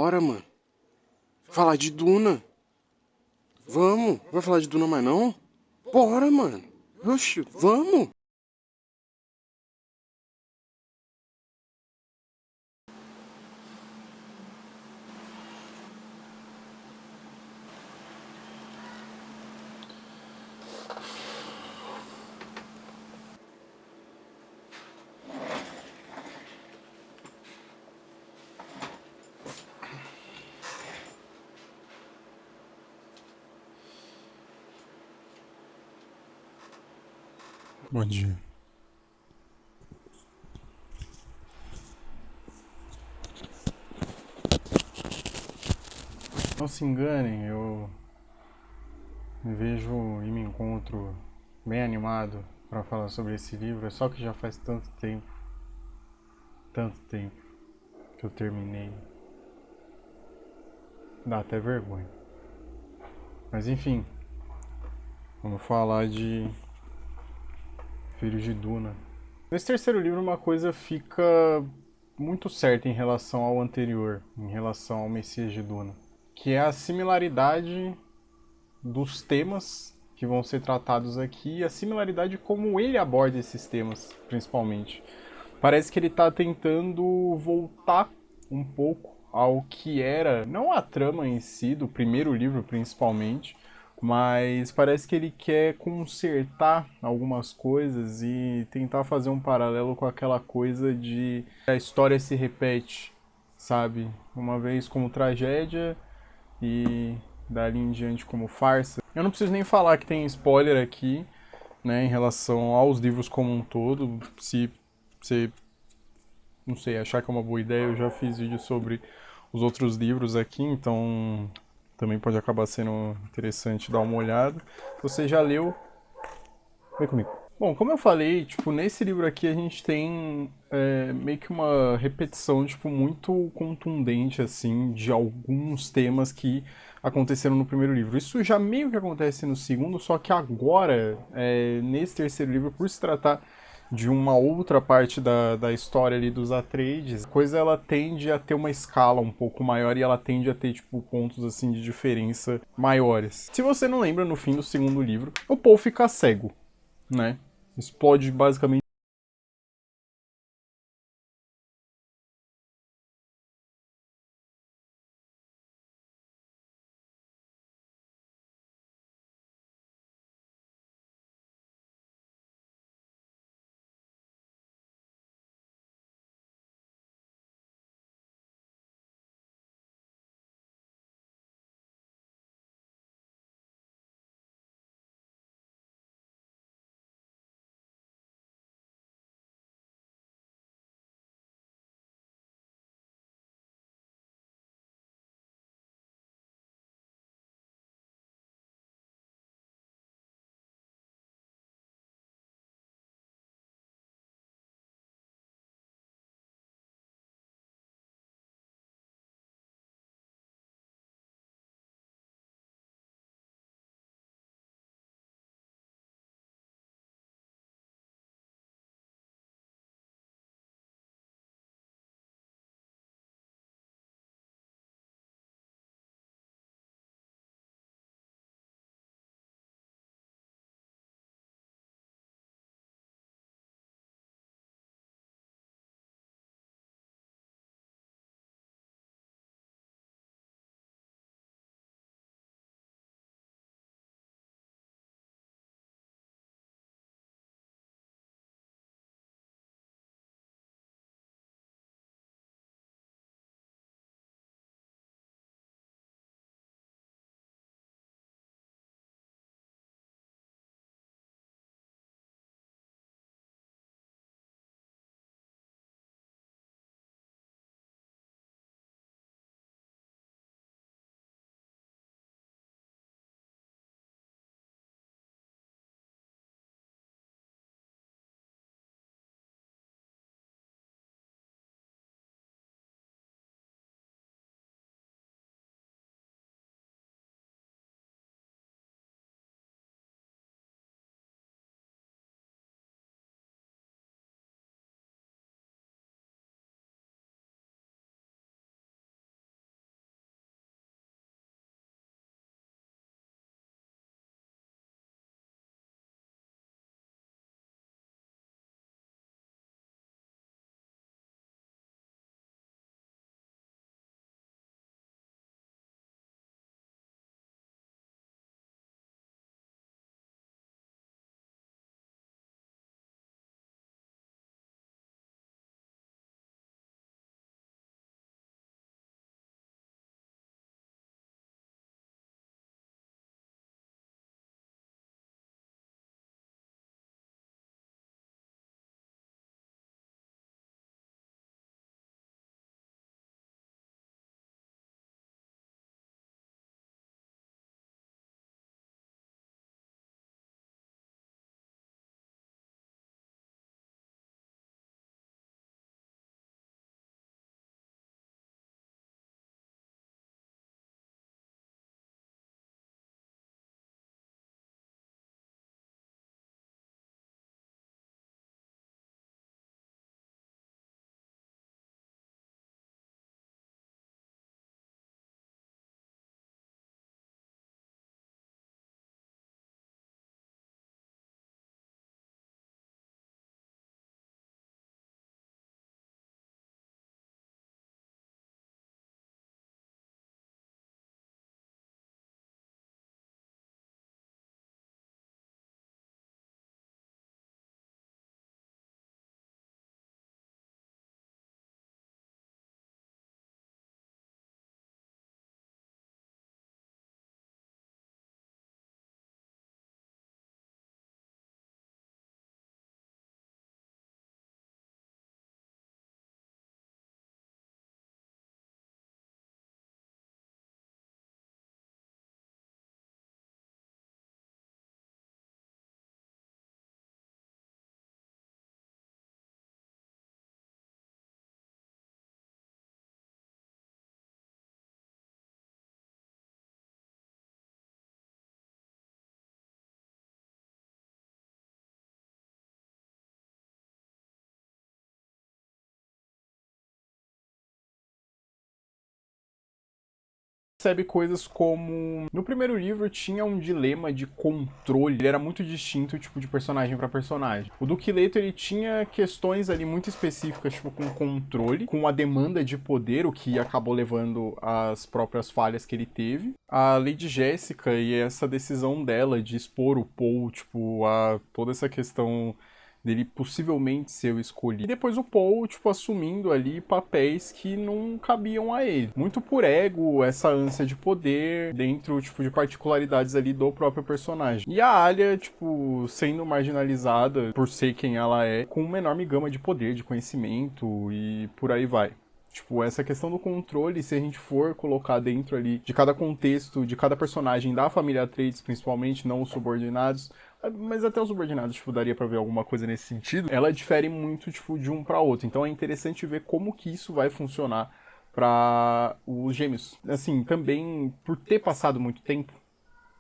Bora, mano. Falar de Duna. Vamos. Vai falar de Duna mais não? Bora, mano. Oxi, vamos. Bom dia. Não se enganem, eu me vejo e me encontro bem animado para falar sobre esse livro, é só que já faz tanto tempo que eu terminei. Dá até vergonha. Mas enfim, vamos falar de Filhos de Duna. Nesse terceiro livro, uma coisa fica muito certa em relação ao anterior, em relação ao Messias de Duna, que é a similaridade dos temas que vão ser tratados aqui e a similaridade como ele aborda esses temas, principalmente. Parece que ele está tentando voltar um pouco ao que era, não a trama em si, do primeiro livro principalmente, mas parece que ele quer consertar algumas coisas e tentar fazer um paralelo com aquela coisa de a história se repete, sabe? Uma vez como tragédia e dali em diante como farsa. Eu não preciso nem falar que tem spoiler aqui, né, em relação aos livros como um todo. Se você, não sei, achar que é uma boa ideia, eu já fiz vídeo sobre os outros livros aqui, então também pode acabar sendo interessante dar uma olhada. Se você já leu, vem comigo. Bom, como eu falei, tipo, nesse livro aqui a gente tem meio que uma repetição, tipo, muito contundente, assim, de alguns temas que aconteceram no primeiro livro. Isso já meio que acontece no segundo, só que agora, nesse terceiro livro, por se tratar de uma outra parte da história ali dos Atreides, a coisa ela tende a ter uma escala um pouco maior e ela tende a ter, tipo, pontos, assim, de diferença maiores. Se você não lembra, no fim do segundo livro, o Paul fica cego, né? Explode basicamente Percebe coisas como... No primeiro livro tinha um dilema de controle, ele era muito distinto, tipo, de personagem pra personagem. O Duque Leto, ele tinha questões ali muito específicas, tipo, com controle, com a demanda de poder, o que acabou levando às próprias falhas que ele teve. A Lady Jéssica e essa decisão dela de expor o Paul, tipo, a toda essa questão dele possivelmente ser o escolhido. E depois o Paul, tipo, assumindo ali papéis que não cabiam a ele. Muito por ego, essa ânsia de poder dentro, tipo, de particularidades ali do próprio personagem. E a Alia, tipo, sendo marginalizada por ser quem ela é, com uma enorme gama de poder, de conhecimento e por aí vai. Tipo, essa questão do controle, se a gente for colocar dentro ali de cada contexto, de cada personagem da família Atreides, principalmente, não os subordinados, mas até os subordinados, tipo, daria pra ver alguma coisa nesse sentido, ela difere muito, tipo, de um pra outro. Então é interessante ver como que isso vai funcionar pra os gêmeos. Assim, também, por ter passado muito tempo,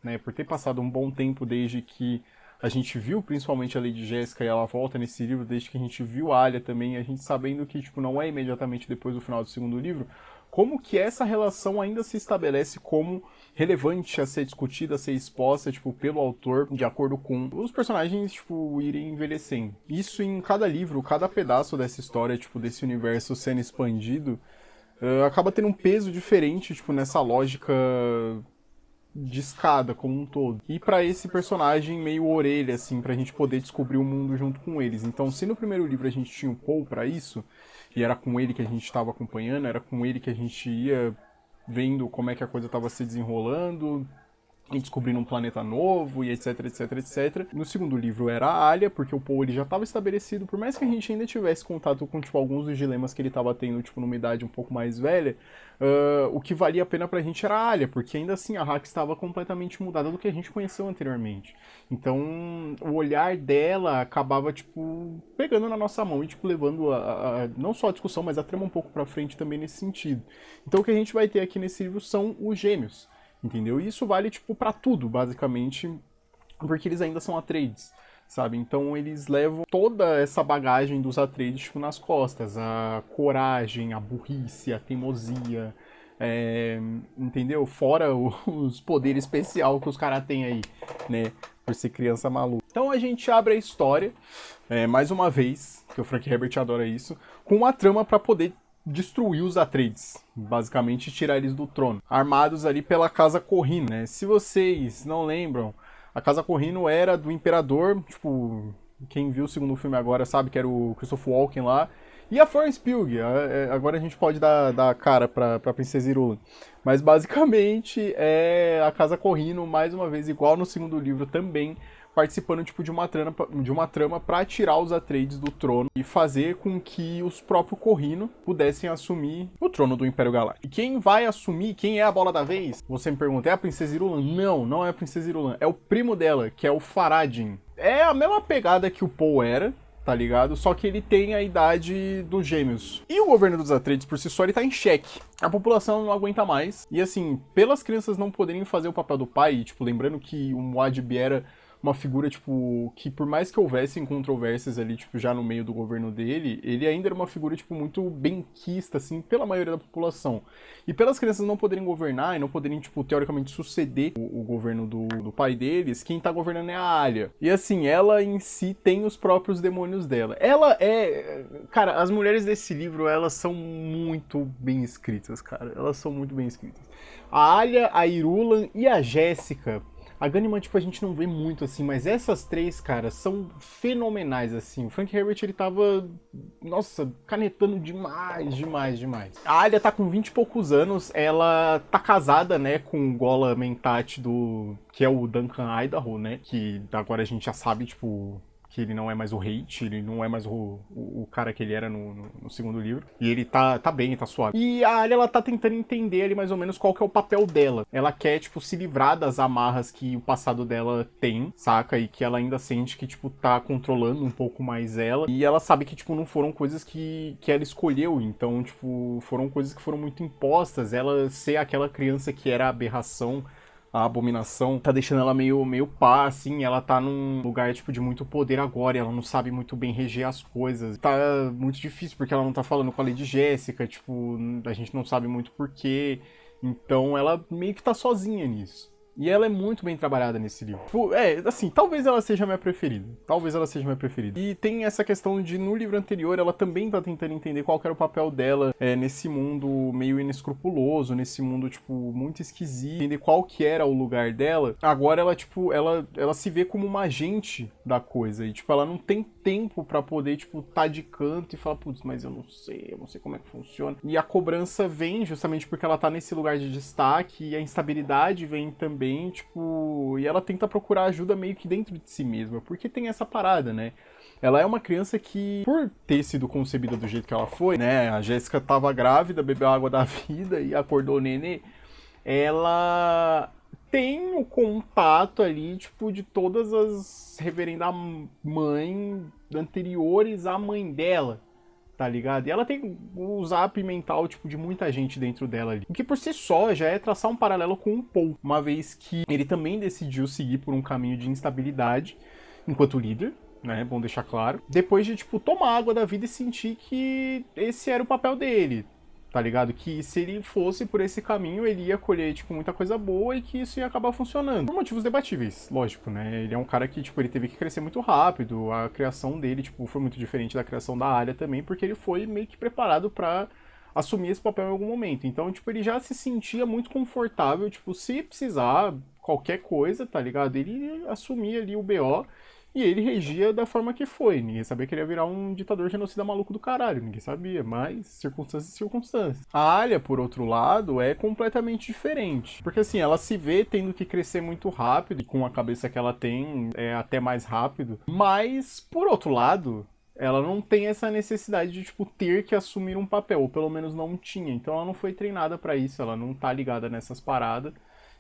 né, por ter passado um bom tempo desde que a gente viu principalmente a Lady Jéssica e ela volta nesse livro, desde que a gente viu a Alia também, a gente sabendo que, tipo, não é imediatamente depois do final do segundo livro, como que essa relação ainda se estabelece como relevante a ser discutida, a ser exposta, tipo, pelo autor, de acordo com os personagens, tipo, irem envelhecendo. Isso em cada livro, cada pedaço dessa história, tipo, desse universo sendo expandido, acaba tendo um peso diferente, tipo, nessa lógica de escada como um todo. E pra esse personagem meio orelha, assim, pra gente poder descobrir o mundo junto com eles. Então, se no primeiro livro a gente tinha o Paul pra isso, e era com ele que a gente estava acompanhando, era com ele que a gente ia vendo como é que a coisa estava se desenrolando, e descobrindo um planeta novo, e etc, etc, etc. No segundo livro era a Alia, porque o Paul ele já estava estabelecido, por mais que a gente ainda tivesse contato com, tipo, alguns dos dilemas que ele estava tendo, tipo, numa idade um pouco mais velha, o que valia a pena pra gente era a Alia, porque ainda assim a Hack estava completamente mudada do que a gente conheceu anteriormente. Então, o olhar dela acabava, tipo, pegando na nossa mão e, tipo, levando não só a discussão, mas a trama um pouco pra frente também nesse sentido. Então, o que a gente vai ter aqui nesse livro são os gêmeos. Entendeu? E isso vale, tipo, pra tudo, basicamente, porque eles ainda são Atreides, sabe? Então eles levam toda essa bagagem dos Atreides, tipo, nas costas. A coragem, a burrice, a teimosia, entendeu? Fora os poderes especial que os caras têm aí, né? Por ser criança maluca. Então a gente abre a história, mais uma vez, que o Frank Herbert adora isso, com uma trama pra poder destruir os Atreides, basicamente tirar eles do trono, armados ali pela Casa Corrino, né? Se vocês não lembram, a Casa Corrino era do Imperador, tipo, quem viu o segundo filme agora sabe que era o Christopher Walken lá, e a Florence Pugh, agora a gente pode dar cara pra Princesa Irulan, mas basicamente é a Casa Corrino, mais uma vez, igual no segundo livro também, participando, tipo, de uma trama para tirar os Atreides do trono e fazer com que os próprios Corrino pudessem assumir o trono do Império Galáctico. E quem vai assumir, quem é a bola da vez? Você me pergunta, é a Princesa Irulan? Não, não é a Princesa Irulan, é o primo dela, que é o Farad'n. É a mesma pegada que o Paul era, tá ligado? Só que ele tem a idade dos gêmeos. E o governo dos Atreides, por si só, ele tá em xeque. A população não aguenta mais. E assim, pelas crianças não poderem fazer o papel do pai, tipo, lembrando que o Muad'Dib era uma figura, tipo, que por mais que houvessem controvérsias ali, tipo, já no meio do governo dele, ele ainda era uma figura, tipo, muito benquista, assim, pela maioria da população. E pelas crianças não poderem governar e não poderem, tipo, teoricamente suceder o governo do pai deles, quem tá governando é a Alia. E assim, ela em si tem os próprios demônios dela. Ela é... Cara, as mulheres desse livro, elas são muito bem escritas, cara. Elas são muito bem escritas. A Alia, a Irulan e a Jéssica... A Gunnyman, tipo, a gente não vê muito, assim, mas essas três, cara, são fenomenais, assim. O Frank Herbert, ele tava, nossa, canetando demais, demais, demais. A Alia tá com 20 e poucos anos, ela tá casada, né, com o Gola Mentat que é o Duncan Idaho, né, que agora a gente já sabe, tipo... que ele não é mais o Hate, ele não é mais o cara que ele era no segundo livro. E ele tá bem, tá suave. E a Alia, ela tá tentando entender ali mais ou menos qual que é o papel dela. Ela quer, tipo, se livrar das amarras que o passado dela tem, saca? E que ela ainda sente que, tipo, tá controlando um pouco mais ela. E ela sabe que, tipo, não foram coisas que ela escolheu. Então, tipo, foram coisas que foram muito impostas. Ela ser aquela criança que era a aberração, a abominação, tá deixando ela meio pá, assim, ela tá num lugar, tipo, de muito poder agora, e ela não sabe muito bem reger as coisas. Tá muito difícil, porque ela não tá falando com a Lady Jéssica, tipo, a gente não sabe muito porquê. Então ela meio que tá sozinha nisso. E ela é muito bem trabalhada nesse livro. Tipo, assim, talvez ela seja a minha preferida. Talvez ela seja a minha preferida. E tem essa questão de, no livro anterior, ela também tá tentando entender qual que era o papel dela nesse mundo meio inescrupuloso, nesse mundo, tipo, muito esquisito. Entender qual que era o lugar dela. Agora ela, tipo, ela se vê como uma agente da coisa. E, tipo, ela não tem tempo pra poder, tipo, tá de canto e falar, putz, mas eu não sei como é que funciona. E a cobrança vem justamente porque ela tá nesse lugar de destaque e a instabilidade vem também, tipo, e ela tenta procurar ajuda meio que dentro de si mesma, porque tem essa parada, né? Ela é uma criança que, por ter sido concebida do jeito que ela foi, né? A Jéssica tava grávida, bebeu a água da vida e acordou o nenê. Ela tem o contato ali, tipo, de todas as reverendas mãe anteriores à mãe dela, tá ligado? E ela tem o zap mental, tipo, de muita gente dentro dela ali. O que por si só já é traçar um paralelo com o Paul, uma vez que ele também decidiu seguir por um caminho de instabilidade enquanto líder, né? Bom deixar claro. Depois de, tipo, tomar água da vida e sentir que esse era o papel dele, tá ligado? Que se ele fosse por esse caminho, ele ia colher, tipo, muita coisa boa e que isso ia acabar funcionando. Por motivos debatíveis, lógico, né? Ele é um cara que, tipo, ele teve que crescer muito rápido, a criação dele, tipo, foi muito diferente da criação da Arya também, porque ele foi meio que preparado pra assumir esse papel em algum momento. Então, tipo, ele já se sentia muito confortável, tipo, se precisar qualquer coisa, tá ligado? Ele assumia ali o BO e ele regia da forma que foi. Ninguém sabia que ele ia virar um ditador genocida maluco do caralho. Ninguém sabia, mas circunstâncias e circunstâncias. A Arya, por outro lado, é completamente diferente. Porque assim, ela se vê tendo que crescer muito rápido, e com a cabeça que ela tem, é até mais rápido. Mas, por outro lado, ela não tem essa necessidade de, tipo, ter que assumir um papel. Ou pelo menos não tinha. Então ela não foi treinada pra isso. Ela não tá ligada nessas paradas.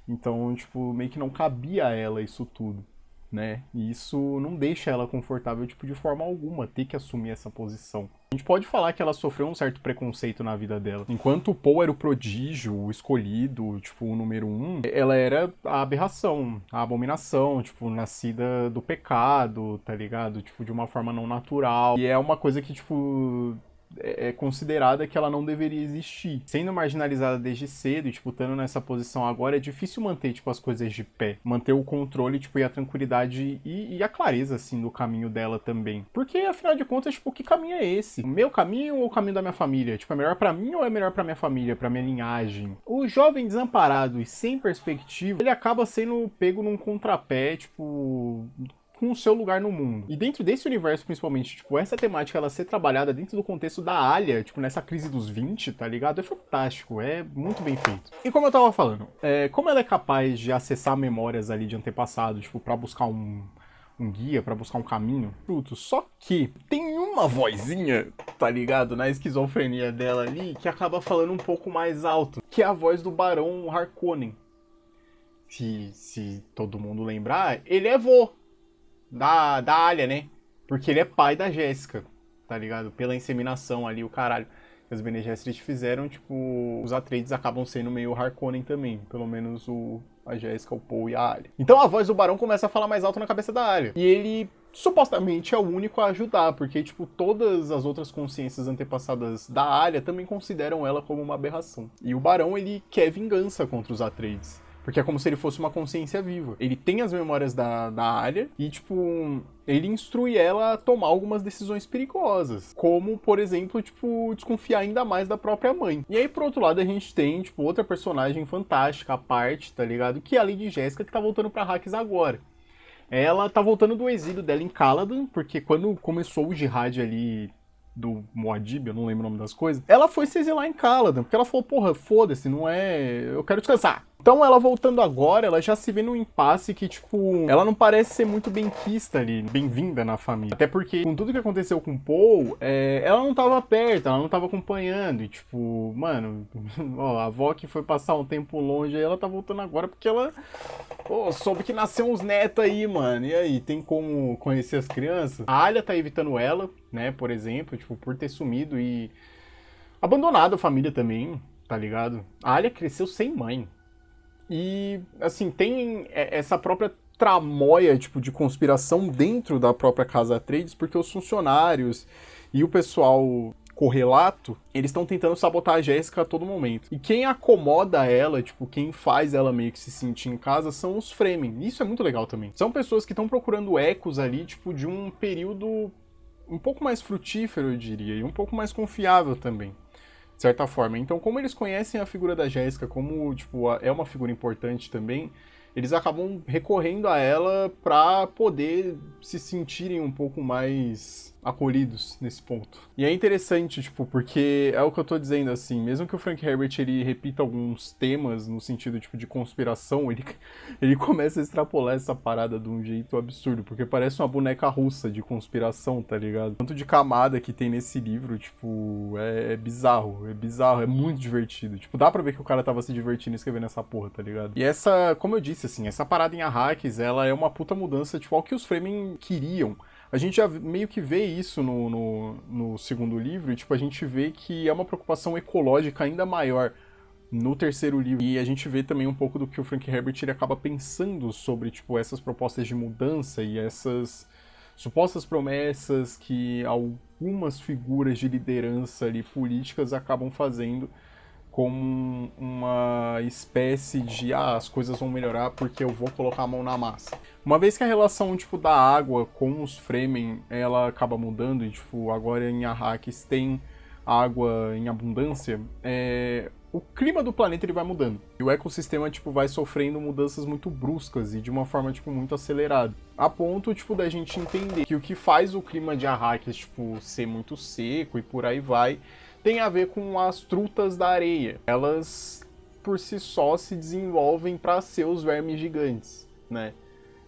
Então, tipo, meio que não cabia a ela isso tudo, né? E isso não deixa ela confortável, tipo, de forma alguma, ter que assumir essa posição. A gente pode falar que ela sofreu um certo preconceito na vida dela. Enquanto o Paul era o prodígio, o escolhido, tipo, o número 1, ela era a aberração, a abominação, tipo, nascida do pecado, tá ligado? Tipo, de uma forma não natural. E é uma coisa que, tipo, é considerada que ela não deveria existir. Sendo marginalizada desde cedo e, tipo, estando nessa posição agora, é difícil manter, tipo, as coisas de pé. Manter o controle, tipo, e a tranquilidade e a clareza, assim, do caminho dela também. Porque, afinal de contas, tipo, que caminho é esse? O meu caminho ou o caminho da minha família? Tipo, é melhor pra mim ou é melhor pra minha família, pra minha linhagem? O jovem desamparado e sem perspectiva, ele acaba sendo pego num contrapé, tipo, com o seu lugar no mundo. E dentro desse universo, principalmente, tipo, essa temática ela ser trabalhada dentro do contexto da Alia, tipo, nessa crise dos 20, tá ligado? É fantástico, é muito bem feito. E como eu tava falando, como ela é capaz de acessar memórias ali de antepassado, tipo, pra buscar um guia, pra buscar um caminho, fruto. Só que tem uma vozinha, tá ligado, na esquizofrenia dela ali, que acaba falando um pouco mais alto, que é a voz do Barão Harkonnen. Se todo mundo lembrar, ele é vô da Alia, né? Porque ele é pai da Jéssica, tá ligado? Pela inseminação ali, o caralho. Que os Bene Gesserit fizeram, tipo, os Atreides acabam sendo meio Harkonnen também. Pelo menos a Jéssica, o Paul e a Alia. Então a voz do Barão começa a falar mais alto na cabeça da Alia. E ele supostamente é o único a ajudar, porque, tipo, todas as outras consciências antepassadas da Alia também consideram ela como uma aberração. E o Barão, ele quer vingança contra os Atreides. Porque é como se ele fosse uma consciência viva. Ele tem as memórias da Alia e, tipo, ele instrui ela a tomar algumas decisões perigosas. Como, por exemplo, tipo, desconfiar ainda mais da própria mãe. E aí, por outro lado, a gente tem, tipo, outra personagem fantástica à parte, tá ligado? Que é a Lady Jéssica, que tá voltando pra Arrakis agora. Ela tá voltando do exílio dela em Caladan, porque quando começou o jihad ali do Muad'Dib, eu não lembro o nome das coisas, ela foi se exilar em Caladan, porque ela falou, porra, foda-se, não é... eu quero descansar. Então ela voltando agora, ela já se vê num impasse que, tipo, ela não parece ser muito benquista ali, bem-vinda na família. Até porque, com tudo que aconteceu com o Paul, ela não tava perto, ela não tava acompanhando. E, tipo, mano, ó, a avó que foi passar um tempo longe, aí ela tá voltando agora porque ela soube que nasceu uns netos aí, mano. E aí, tem como conhecer as crianças? A Alia tá evitando ela, né, por exemplo, tipo, por ter sumido e abandonado a família também, tá ligado? A Alia cresceu sem mãe. E, assim, tem essa própria tramóia, tipo, de conspiração dentro da própria Casa Atreides, porque os funcionários e o pessoal correlato, eles estão tentando sabotar a Jéssica a todo momento. E quem acomoda ela, tipo, quem faz ela meio que se sentir em casa são os Fremen. Isso é muito legal também. São pessoas que estão procurando ecos ali, tipo, de um período um pouco mais frutífero, eu diria, e um pouco mais confiável também, de certa forma. Então, como eles conhecem a figura da Jéssica, como, tipo, é uma figura importante também, eles acabam recorrendo a ela para poder se sentirem um pouco mais acolhidos nesse ponto. E é interessante, tipo, porque é o que eu tô dizendo, assim, mesmo que o Frank Herbert, ele repita alguns temas no sentido, tipo, de conspiração, ele começa a extrapolar essa parada de um jeito absurdo, porque parece uma boneca russa de conspiração, tá ligado? Tanto de camada que tem nesse livro, tipo, é bizarro, é muito divertido. Tipo, dá pra ver que o cara tava se divertindo escrevendo essa porra, tá ligado? E essa, como eu disse, assim, essa parada em Arrakis, ela é uma puta mudança, tipo, ao que os Fremen queriam. A gente já meio que vê isso no segundo livro, e tipo, a gente vê que é uma preocupação ecológica ainda maior no terceiro livro. E a gente vê também um pouco do que o Frank Herbert ele acaba pensando sobre, tipo, essas propostas de mudança e essas supostas promessas que algumas figuras de liderança ali políticas acabam fazendo como uma espécie de as coisas vão melhorar porque eu vou colocar a mão na massa. Uma vez que a relação, tipo, da água com os Fremen, ela acaba mudando e, tipo, agora em Arrakis tem água em abundância, o clima do planeta ele vai mudando. E o ecossistema, tipo, vai sofrendo mudanças muito bruscas e de uma forma, tipo, muito acelerada. A ponto, tipo, da gente entender que o que faz o clima de Arrakis, tipo, ser muito seco e por aí vai, tem a ver com as trutas da areia. Elas, por si só, se desenvolvem para ser os vermes gigantes, né?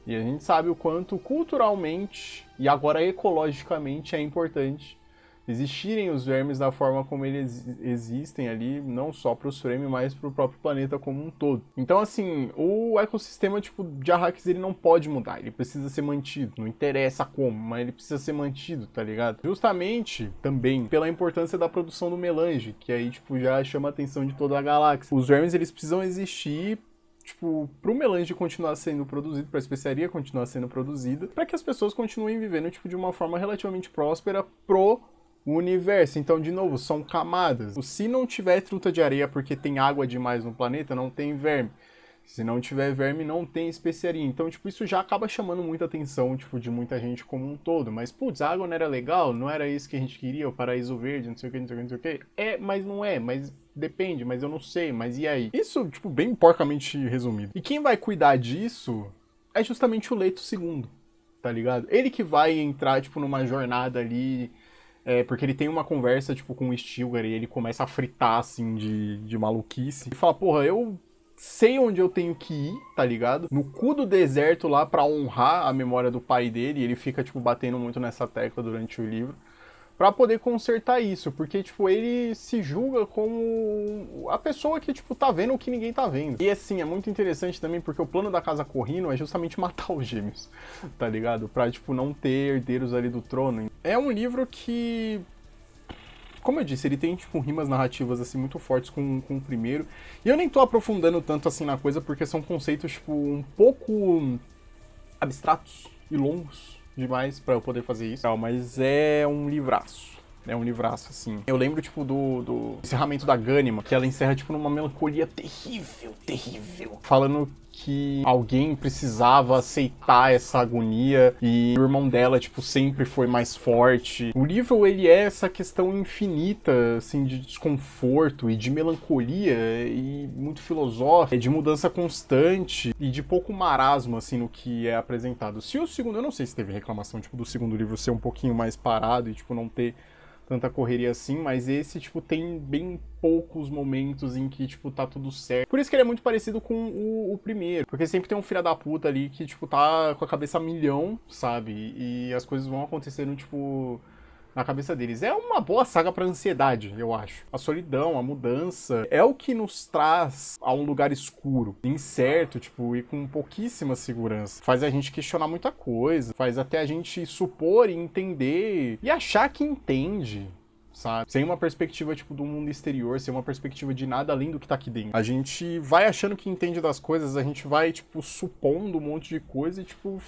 E a gente sabe o quanto culturalmente e agora ecologicamente é importante existirem os vermes da forma como eles existem ali, não só para os Fremen, mas para o próprio planeta como um todo. Então, assim, o ecossistema tipo, de Arrakis ele não pode mudar, ele precisa ser mantido, não interessa como, mas ele precisa ser mantido, tá ligado? Justamente, também, pela importância da produção do melange, que aí, tipo, já chama a atenção de toda a galáxia. Os vermes, eles precisam existir tipo, pro melange continuar sendo produzido, pra especiaria continuar sendo produzida, para que as pessoas continuem vivendo, tipo, de uma forma relativamente próspera pro universo. Então, de novo, são camadas. Se não tiver truta de areia porque tem água demais no planeta, não tem verme. Se não tiver verme, não tem especiaria. Então, tipo, isso já acaba chamando muita atenção, tipo, de muita gente como um todo. Mas, putz, a água não era legal? Não era isso que a gente queria? O paraíso verde, não sei o que, não sei o que, não sei o que. É, mas não é. Mas depende, mas eu não sei. Mas e aí? Isso, tipo, bem porcamente resumido. E quem vai cuidar disso é justamente o Leto II, tá ligado? Ele que vai entrar, tipo, numa jornada ali... porque ele tem uma conversa, tipo, com o Stilgar e ele começa a fritar, assim, de maluquice. E fala, porra, eu sei onde eu tenho que ir, tá ligado? No cu do deserto lá pra honrar a memória do pai dele. E ele fica, tipo, batendo muito nessa tecla durante o livro. Pra poder consertar isso, porque, tipo, ele se julga como a pessoa que, tipo, tá vendo o que ninguém tá vendo. E, assim, é muito interessante também, porque o plano da Casa Corrino é justamente matar os gêmeos, tá ligado? Pra, tipo, não ter herdeiros ali do trono. É um livro que... Como eu disse, ele tem, tipo, rimas narrativas, assim, muito fortes com o primeiro. E eu nem tô aprofundando tanto, assim, na coisa, porque são conceitos, tipo, um pouco abstratos e longos demais pra eu poder fazer isso. Mas é um livraço. É um livraço, assim. Eu lembro, tipo, do encerramento da Gânima, que ela encerra, tipo, numa melancolia terrível, terrível. Falando que alguém precisava aceitar essa agonia e o irmão dela, tipo, sempre foi mais forte. O livro, ele é essa questão infinita, assim, de desconforto e de melancolia e muito filosófica, de mudança constante e de pouco marasmo, assim, no que é apresentado. Se o segundo, eu não sei se teve reclamação, tipo, do segundo livro ser um pouquinho mais parado e, tipo, não ter tanta correria assim, mas esse, tipo, tem bem poucos momentos em que, tipo, tá tudo certo. Por isso que ele é muito parecido com o primeiro, porque sempre tem um filho da puta ali que, tipo, tá com a cabeça a milhão, sabe? E as coisas vão acontecendo, tipo, na cabeça deles. É uma boa saga pra ansiedade, eu acho. A solidão, a mudança, é o que nos traz a um lugar escuro, incerto, tipo, e com pouquíssima segurança. Faz a gente questionar muita coisa, faz até a gente supor e entender e achar que entende, sabe? Sem uma perspectiva, tipo, do mundo exterior, sem uma perspectiva de nada além do que tá aqui dentro. A gente vai achando que entende das coisas, a gente vai, tipo, supondo um monte de coisa e, tipo,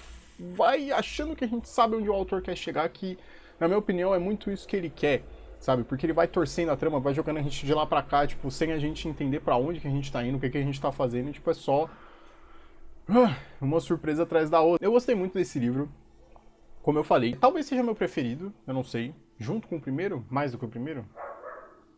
vai achando que a gente sabe onde o autor quer chegar, que, na minha opinião, é muito isso que ele quer. sabe? Porque ele vai torcendo a trama, vai jogando a gente de lá pra cá, tipo, sem a gente entender pra onde que a gente tá indo, o que que a gente tá fazendo, e, tipo, é só uma surpresa atrás da outra. Eu gostei muito desse livro, como eu falei. Talvez seja meu preferido, eu não sei. Junto com o primeiro, mais do que o primeiro.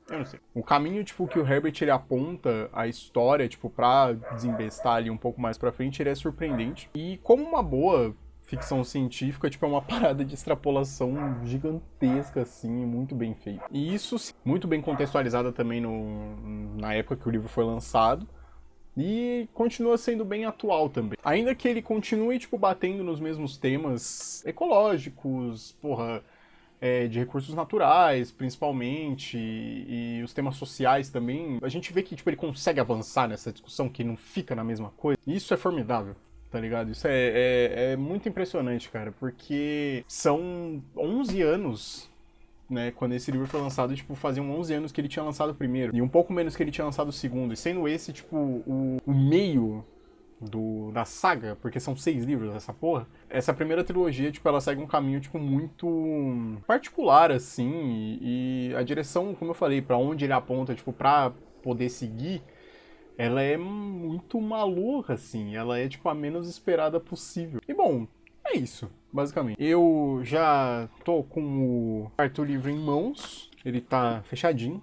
Eu não sei. O caminho, tipo, que o Herbert, ele aponta a história, tipo, pra desembestar ali um pouco mais pra frente, ele é surpreendente. E como uma boa ficção científica, tipo, é uma parada de extrapolação gigantesca, assim, muito bem feita. E isso, sim, muito bem contextualizada também na época que o livro foi lançado. E continua sendo bem atual também. Ainda que ele continue, tipo, batendo nos mesmos temas ecológicos, porra, de recursos naturais, principalmente, e os temas sociais também, a gente vê que tipo, ele consegue avançar nessa discussão, que não fica na mesma coisa. E isso é formidável, tá ligado? Isso é muito impressionante, cara, porque são 11 anos, né, quando esse livro foi lançado, tipo, faziam 11 anos que ele tinha lançado o primeiro, e um pouco menos que ele tinha lançado o segundo, e sendo esse, tipo, o meio da saga, porque são 6 livros essa porra, essa primeira trilogia, tipo, ela segue um caminho, tipo, muito particular, assim, e a direção, como eu falei, pra onde ele aponta, tipo, pra poder seguir, ela é muito maluca, assim, ela é, tipo, a menos esperada possível. E, bom, é isso, basicamente. Eu já tô com o quarto livro em mãos, ele tá fechadinho,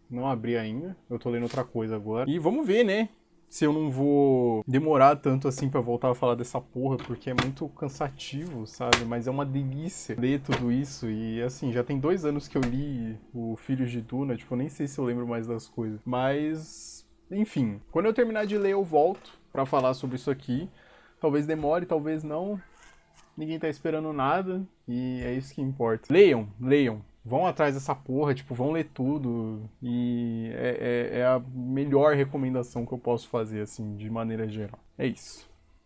não abri ainda, eu tô lendo outra coisa agora. E vamos ver, né, se eu não vou demorar tanto assim pra voltar a falar dessa porra, porque é muito cansativo, sabe? Mas é uma delícia ler tudo isso. E assim, já tem 2 anos que eu li o Filhos de Duna, tipo, eu nem sei se eu lembro mais das coisas. Mas, enfim, quando eu terminar de ler, eu volto pra falar sobre isso aqui. Talvez demore, talvez não. Ninguém tá esperando nada, e é isso que importa. Leiam, leiam. Vão atrás dessa porra, tipo, vão ler tudo. E é a melhor recomendação que eu posso fazer, assim, de maneira geral. É isso.